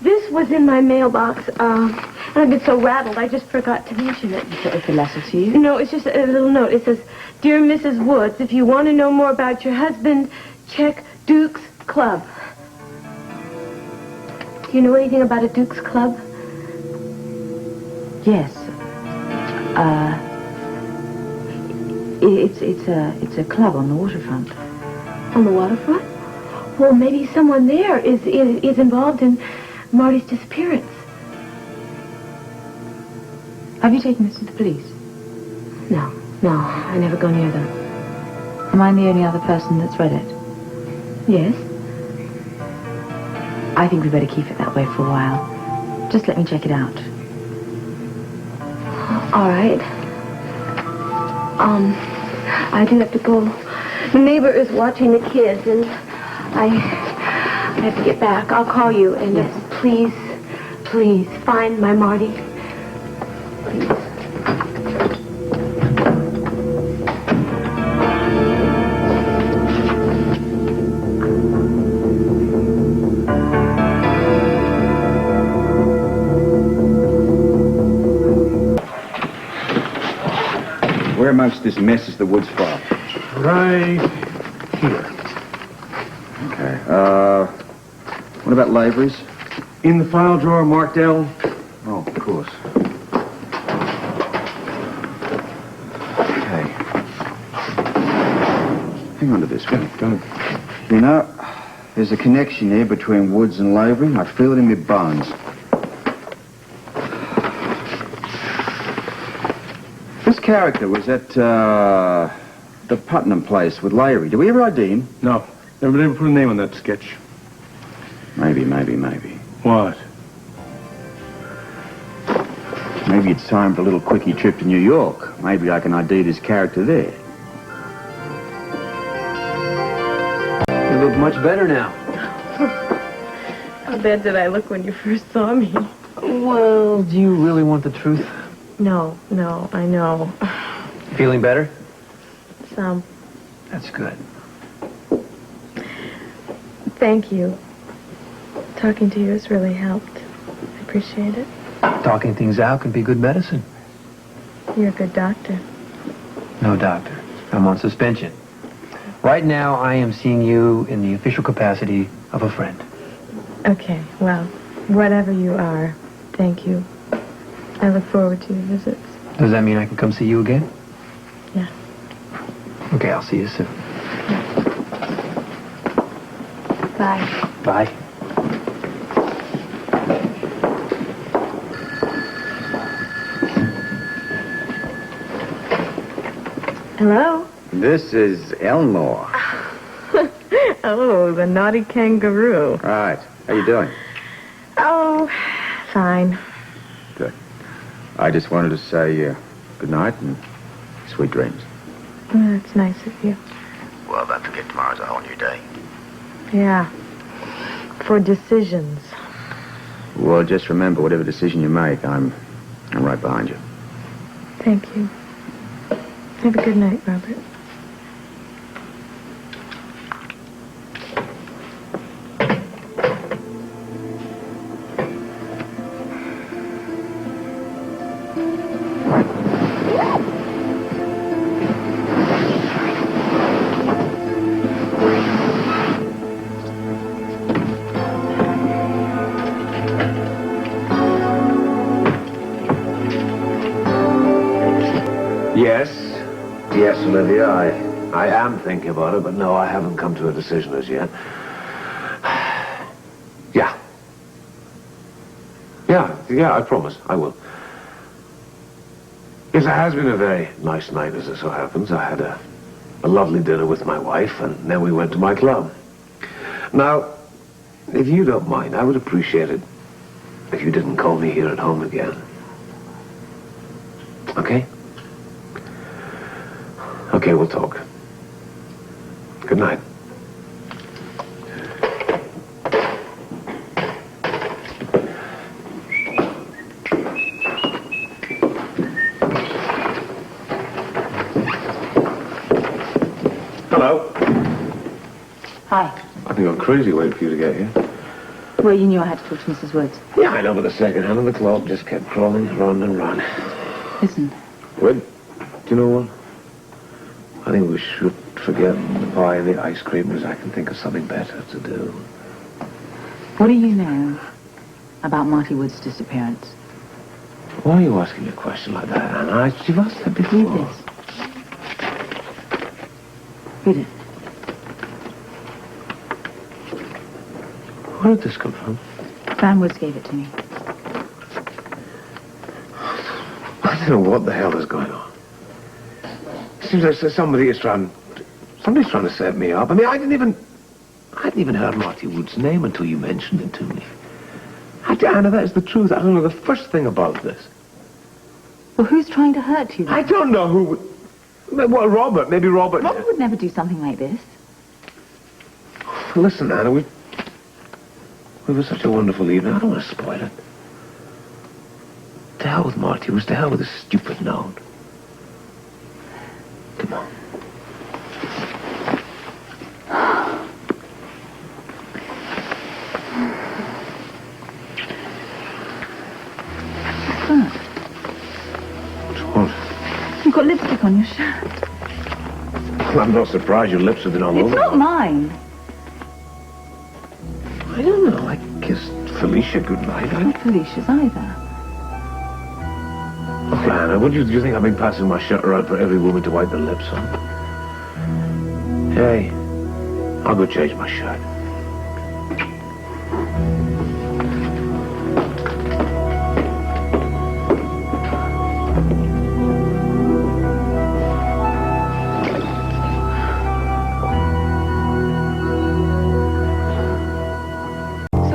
This was in my mailbox, and I've been so rattled, I just forgot to mention it. It's a letter to you? No, it's just a little note. It says, "Dear Mrs. Woods, if you want to know more about your husband, check Duke's Club." Do you know anything about a Duke's Club? Yes. It's a club on the waterfront. On the waterfront? Well, maybe someone there is involved in Marty's disappearance. Have you taken this to the police? No, I never go near them. Am I the only other person that's read it? Yes. I think we better keep it that way for a while. Just let me check it out. All right. I do have to go. The neighbor is watching the kids, and I have to get back. I'll call you, and please find my Marty. Please. Where amongst this mess is the Woods file? Right here. Okay. What about Lavery's? In the file drawer marked L. Oh, of course. Okay. Hang on to this one. Go. You know, there's a connection here between Woods and Lavery. I feel it in my bones. This character was at the Putnam place with Lavery. Did we ever ID him? No. Never put a name on that sketch. Maybe. What? Maybe it's time for a little quickie trip to New York. Maybe I can ID this character there. You look much better now. How bad did I look when you first saw me? Well, do you really want the truth? No, I know. Feeling better? Some. That's good. Thank you. Talking to you has really helped. I appreciate it. Talking things out can be good medicine. You're a good doctor. No, doctor. I'm on suspension. Right now, I am seeing you in the official capacity of a friend. Okay, well, whatever you are, thank you. I look forward to your visits. Does that mean I can come see you again? Yeah. Okay, I'll see you soon. Bye. Bye. Hello? This is Elmore. Oh, the naughty kangaroo. Right. How you doing? Oh, fine. Good. I just wanted to say good night and sweet dreams. Well, that's nice of you. Well, don't forget tomorrow's a whole new day. Yeah. For decisions. Well, just remember, whatever decision you make, I'm right behind you. Thank you. Have a good night, Robert. Yes. Yes, Olivia, I am thinking about it, but no, I haven't come to a decision as yet. Yeah. Yeah, I promise. I will. Yes, it has been a very nice night, as it so happens. I had a lovely dinner with my wife, and then we went to my club. Now, if you don't mind, I would appreciate it if you didn't call me here at home again. Okay? Okay, we'll talk. Good night. Hello. Hi. I've been going crazy waiting for you to get here. Well, you knew I had to talk to Mrs. Woods. Yeah, I know, but the second hand of the clock just kept crawling, run and run. Listen. Well, do you know what? I think we should forget the pie and the ice cream, because I can think of something better to do. What do you know about Marty Wood's disappearance? Why are you asking me a question like that, Anna? You've asked that before. Read this. Read it. Where did this come from? Van Woods gave it to me. I don't know what the hell is going on. It seems like somebody's trying to set me up. I mean, I hadn't even heard Marty Wood's name until you mentioned it to me. Anna, that is the truth. I don't know the first thing about this. Well, who's trying to hurt you then? I don't know who. Well, Robert. Maybe Robert. Robert would never do something like this. Listen, Anna, we were such a wonderful evening. I don't want to spoil it. To hell with Marty Woods. To hell with this stupid note. Come on. You've got lipstick on your shirt. Well, I'm not surprised your lips have been all over. It's not mine. I don't know. I kissed Felicia goodnight. Not Felicia's either. Oh, Anna, what do you think I've been passing my shirt around for every woman to wipe their lips on? Hey, I'll go change my shirt.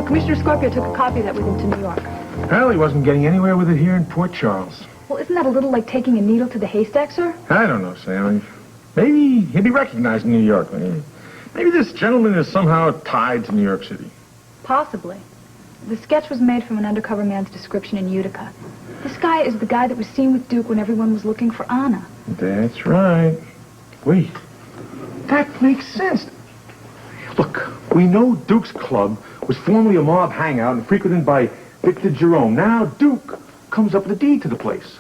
Commissioner Scorpio took a copy of that with him to New York. Well, he wasn't getting anywhere with it here in Port Charles. Well, isn't that a little like taking a needle to the haystack, sir? I don't know, Sam. Maybe he'd be recognized in New York. Maybe this gentleman is somehow tied to New York City. Possibly. The sketch was made from an undercover man's description in Utica. This guy is the guy that was seen with Duke when everyone was looking for Anna. That's right. Wait. That makes sense. Look, we know Duke's club was formerly a mob hangout and frequented by Victor Jerome. Now Duke comes up with a deed to the place.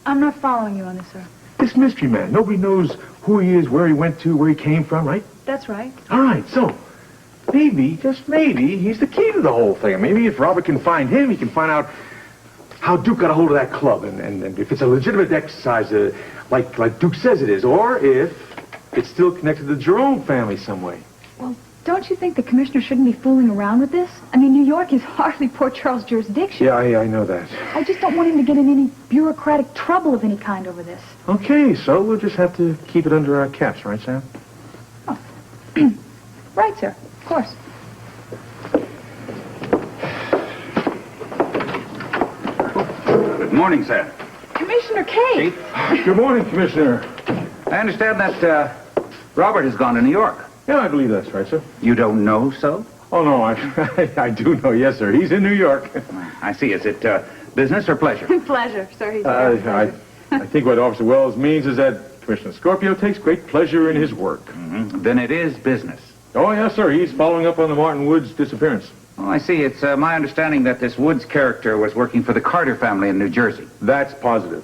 I'm not following you on this, sir. This mystery man, nobody knows who he is, where he went to, where he came from, right? That's right. All right, so maybe, just maybe, he's the key to the whole thing. Maybe if Robert can find him, he can find out how Duke got a hold of that club and if it's a legitimate exercise like Duke says it is, or if it's still connected to the Jerome family some way. Well, don't you think the commissioner shouldn't be fooling around with this? I mean, New York is hardly Port Charles' jurisdiction. Yeah, I know that. I just don't want him to get in any bureaucratic trouble of any kind over this. Okay, so we'll just have to keep it under our caps, right, Sam? Oh. Right, sir. Of course. Good morning, sir. Commissioner Kate. Good morning, Commissioner. I understand that Robert has gone to New York. Yeah, I believe that's right, sir. You don't know so? Oh, no, I do know. Yes, sir. He's in New York. I see. Is it business or pleasure? Pleasure, sir. He's I think what Officer Wells means is that Commissioner Scorpio takes great pleasure in his work. Mm-hmm. Then it is business. Oh, yes, sir. He's following up on the Martin Woods disappearance. Oh, I see. It's my understanding that this Woods character was working for the Carter family in New Jersey. That's positive.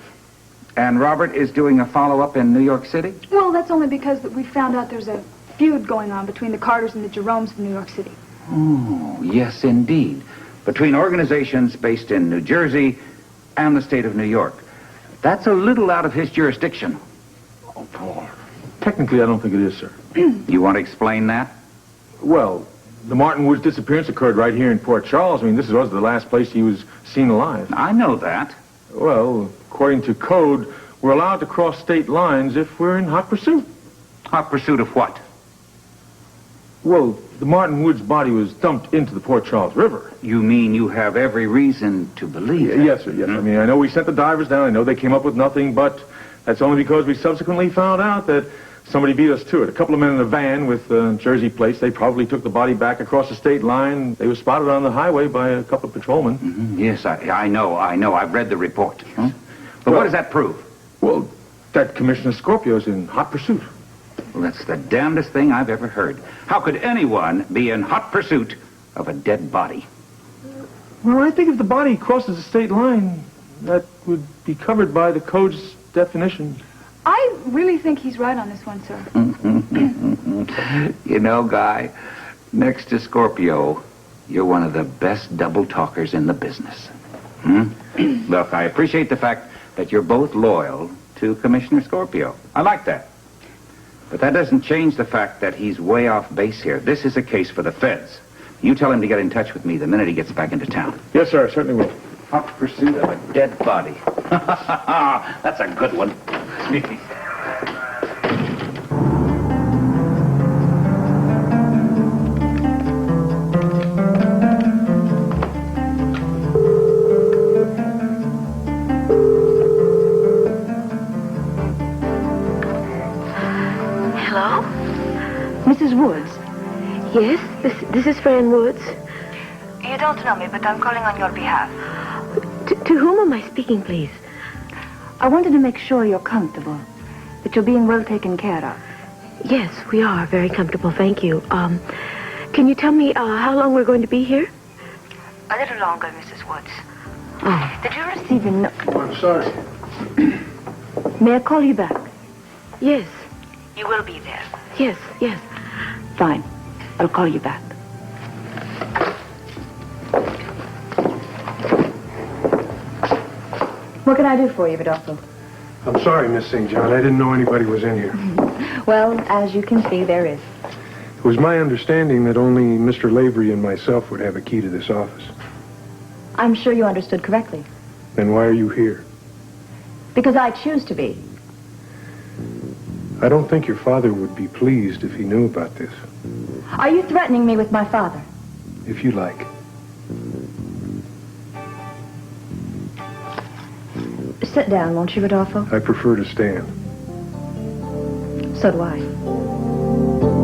And Robert is doing a follow-up in New York City? Well, that's only because we found out there's a feud going on between the Carters and the Jeromes in New York City. Oh, yes, indeed. Between organizations based in New Jersey and the state of New York. That's a little out of his jurisdiction. Oh, technically, I don't think it is, sir. You want to explain that? Well, the Martin Woods disappearance occurred right here in Port Charles. I mean, this was the last place he was seen alive. I know that. Well, according to code, we're allowed to cross state lines if we're in hot pursuit. Hot pursuit of what? Well, the Martin Woods body was dumped into the Port Charles River. You mean you have every reason to believe that? Yes, sir, yes. I mean, I know we sent the divers down. I know they came up with nothing, but that's only because we subsequently found out that somebody beat us to it. A couple of men in a van with Jersey plates. They probably took the body back across the state line. They were spotted on the highway by a couple of patrolmen. Mm-hmm. Yes, I know. I've read the report. Huh? But what does that prove? Well, that Commissioner Scorpio's in hot pursuit. Well, that's the damnedest thing I've ever heard. How could anyone be in hot pursuit of a dead body? Well, I think if the body crosses the state line, that would be covered by the code's definition. I really think he's right on this one, sir. You know, Guy, next to Scorpio, you're one of the best double talkers in the business. Look, I appreciate the fact that you're both loyal to Commissioner Scorpio. I like that. But that doesn't change the fact that he's way off base here. This is a case for the feds. You tell him to get in touch with me the minute he gets back into town. Yes, sir, I certainly will. Hot pursuit of a dead body. That's a good one. Hello? Mrs. Woods. Yes, this is Fran Woods. You don't know me, but I'm calling on your behalf. To whom am I speaking, please? I wanted to make sure you're comfortable, that you're being well taken care of. Yes, we are very comfortable, thank you. Can you tell me how long we're going to be here? A little longer, Mrs. Woods. Oh. Did you receive a note? Oh, I'm sorry. May I call you back? Yes. You will be there. Yes, yes. Fine. I'll call you back. What can I do for you, Rodolfo? I'm sorry, Miss St. John. I didn't know anybody was in here. Well, as you can see, there is. It was my understanding that only Mr. Lavery and myself would have a key to this office. I'm sure you understood correctly. Then why are you here? Because I choose to be. I don't think your father would be pleased if he knew about this. Are you threatening me with my father? If you like. Sit down, won't you, Rodolfo? I prefer to stand. So do I.